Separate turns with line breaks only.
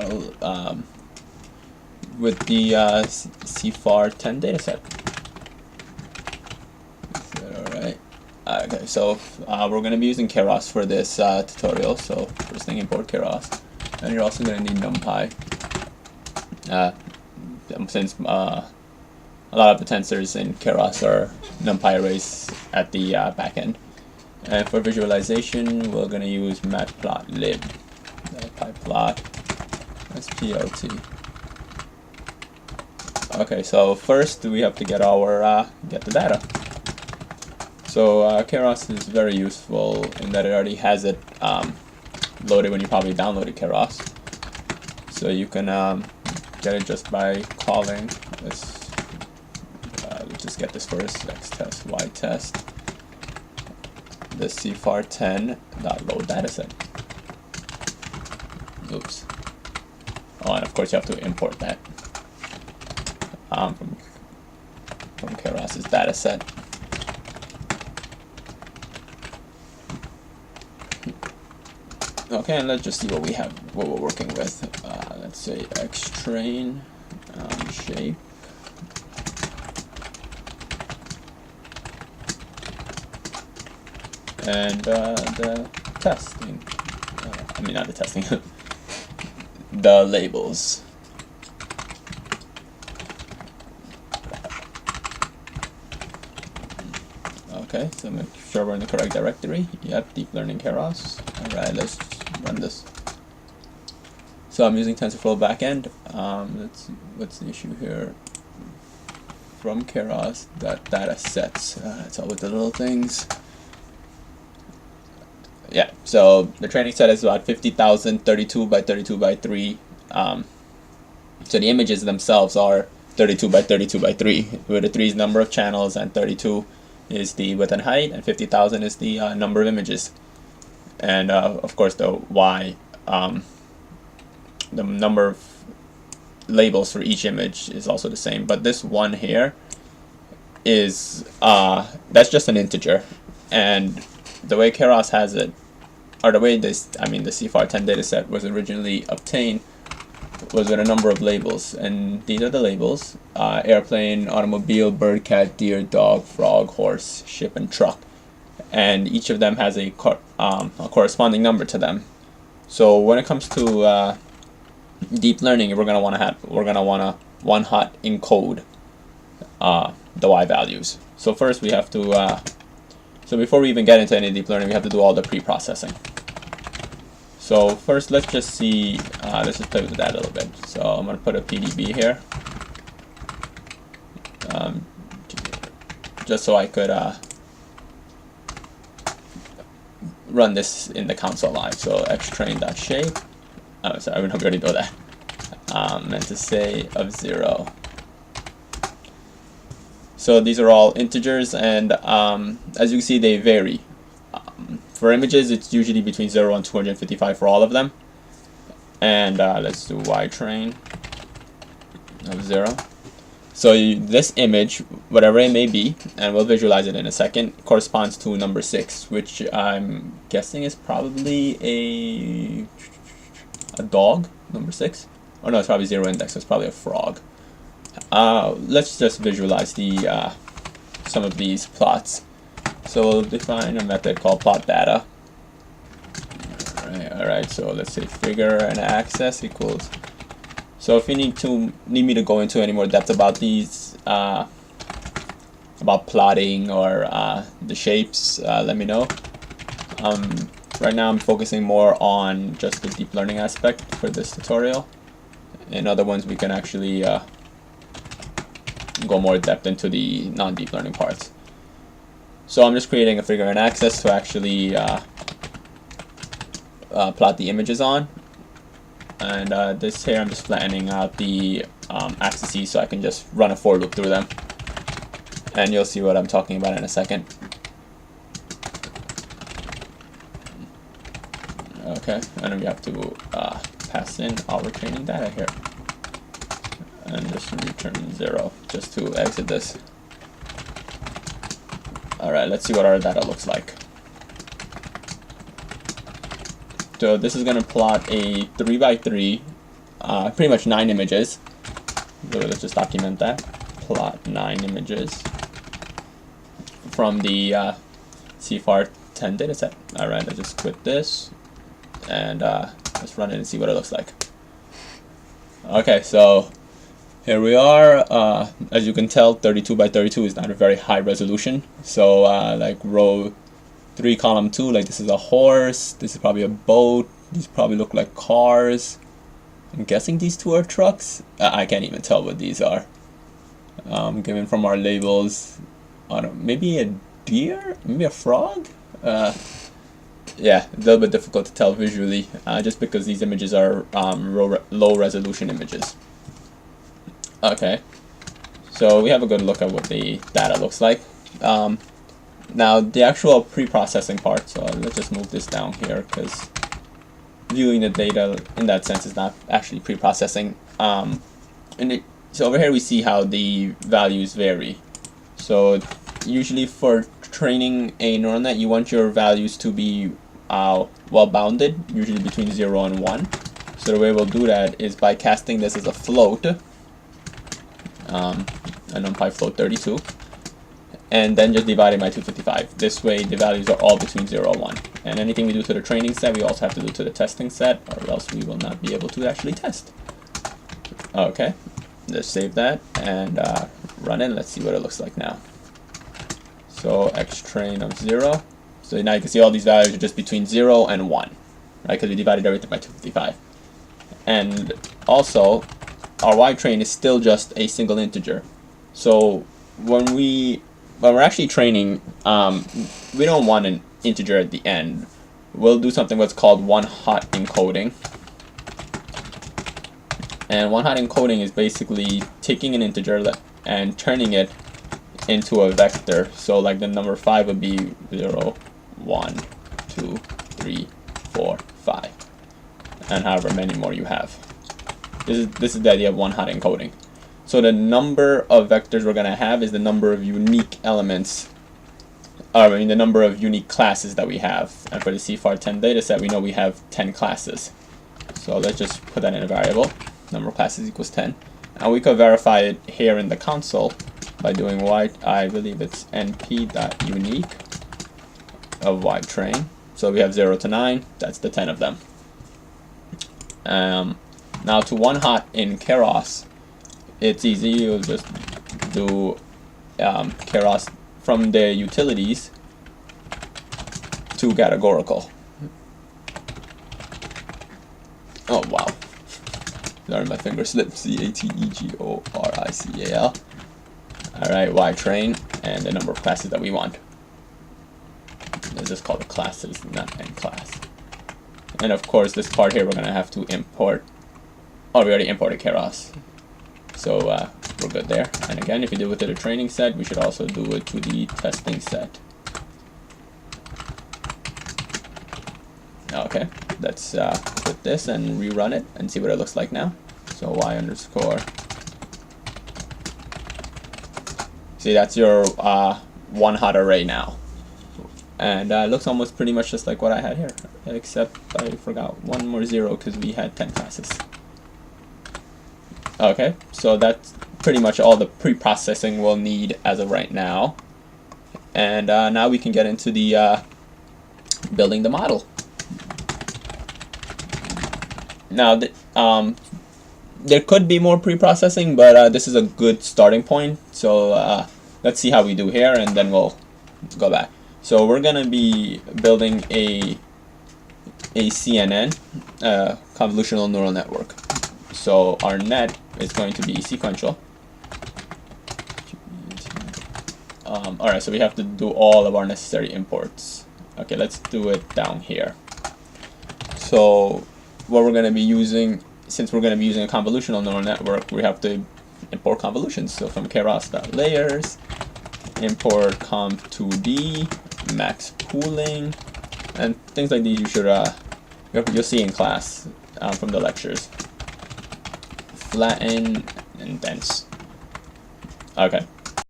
tutorial with the CIFAR-10 dataset. Alright. Okay, so we're going to be using Keras for this tutorial. So first thing, import Keras, and you're also going to need NumPy. Since a lot of the tensors in Keras are NumPy arrays at the back end. And for visualization, we're going to use matplotlib. Pyplot SPLT. Okay, so first we have to get our get the data. So Keras is very useful in that it already has it loaded when you probably downloaded Keras. So you can get it just by calling this. Let's just get this first: x test, y test. The CIFAR-10.load dataset. Oops. Oh, and of course you have to import that from Keras's dataset. Okay, and let's just see what we have, what we're working with. Let's say xtrain shape. And the testing. I mean, not the testing. The labels. Okay, so make sure we're in the correct directory. Yep, deep learning Keras. Alright, let's run this. So I'm using TensorFlow backend. Let's see, what's the issue here? From Keras, data sets. It's all with the little things. Yeah, so the training set is about 50,000, 32 by 32 by 3. So the images themselves are 32 by 32 by 3, where the 3 is number of channels and 32 is the width and height, and 50,000 is the number of images. And of course the Y, the number of labels for each image is also the same. But this one here is, that's just an integer. And the way Keras has it, or the way this, the CIFAR-10 dataset was originally obtained, was with a number of labels, and these are the labels: airplane, automobile, bird, cat, deer, dog, frog, horse, ship, and truck. And each of them has a corresponding number to them. So when it comes to deep learning, we're gonna want to one-hot encode the Y values. So first we have to so before we even get into any deep learning, we have to do all the pre-processing. So first, let's just see, let's just play with that a little bit. So I'm going to put a PDB here, just so I could run this in the console live. So xtrain.shape, oh sorry, we already know that, meant to say of 0. So these are all integers, and as you can see, they vary. For images, it's usually between 0 and 255 for all of them. And let's do ytrain of 0. So this image, whatever it may be, and we'll visualize it in a second, corresponds to number 6, which I'm guessing is probably a dog, number 6. Oh no, it's probably 0 index, so it's probably a frog. Let's just visualize the some of these plots. So we'll define a method called plot data. Alright, so let's say figure and access equals. So if you need me to go into any more depth about these, about plotting or the shapes, let me know. Right now I'm focusing more on just the deep learning aspect for this tutorial. In other ones we can actually go more depth into the non-deep learning parts. So I'm just creating a figure and access to actually plot the images on, and this here I'm just flattening out the axes so I can just run a for loop through them, and you'll see what I'm talking about in a second. Okay, and then we have to pass in our training data here, and just return 0 just to exit this. Alright, let's see what our data looks like. So this is going to plot a 3 by 3 pretty much 9 images. So let's just document that. Plot 9 images from the CIFAR-10 dataset. Alright, let's just quit this and let's run it and see what it looks like. Okay, so here we are. As you can tell, 32 by 32 is not a very high resolution. So like row 3, column 2, like this is a horse, this is probably a boat, these probably look like cars. I'm guessing these two are trucks. I can't even tell what these are. Given from our labels, I don't know, maybe a deer, maybe a frog. Yeah, a little bit difficult to tell visually, just because these images are low resolution images. Okay, so we have a good look at what the data looks like. Now the actual pre-processing part, so let's just move this down here because viewing the data in that sense is not actually pre-processing. So over here we see how the values vary. So usually for training a neural net, you want your values to be well bounded, usually between 0 and 1. So the way we'll do that is by casting this as a float, a NumPy float 32, and then just dividing by 255. This way the values are all between 0 and 1. And anything we do to the training set, we also have to do to the testing set, or else we will not be able to actually test. Okay, let's save that and run it. Let's see what it looks like now. So xtrain of 0. So now you can see all these values are just between 0 and 1, right? Because we divided everything by 255. And also, our ytrain is still just a single integer. So when we're actually training, we don't want an integer at the end. We'll do something what's called one-hot encoding. And one-hot encoding is basically taking an integer and turning it into a vector. So like the number 5 would be 0, 1, 2, 3, 4, 5, and however many more you have. This is the idea of one-hot encoding. So the number of vectors we're going to have is the number of unique elements, the number of unique classes that we have. And for the CIFAR-10 dataset, we know we have 10 classes. So let's just put that in a variable. Number of classes equals 10. And we could verify it here in the console by doing I believe it's np.unique of ytrain. So we have 0 to 9, that's the 10 of them. Now to one-hot in Keras, it's easy. You'll just do Keras from the utilities to categorical. Oh wow, sorry, my finger slipped. categorical. Alright, ytrain and the number of classes that we want. Let's just call it classes, not n class. And of course this part here we're going to have to import. Oh, we already imported Keras. So we're good there. And again, if you do it to the training set, we should also do it to the testing set. Okay, let's put this and rerun it and see what it looks like now. So y underscore. See, that's your one-hot array now. And it looks almost pretty much just like what I had here, except I forgot one more 0 because we had 10 classes. Okay, so that's pretty much all the pre-processing we'll need as of right now. And now we can get into the building the model. Now, there could be more pre-processing, but this is a good starting point. So let's see how we do here, and then we'll go back. So we're going to be building a CNN, convolutional neural network. So our net is going to be sequential. Alright, so we have to do all of our necessary imports. Okay, let's do it down here. So what we're going to be using, since we're going to be using a convolutional neural network, we have to import convolutions. So from keras.layers, import conv2d, max pooling, and things like these you should you'll see in class from the lectures. Flatten and dense. Okay,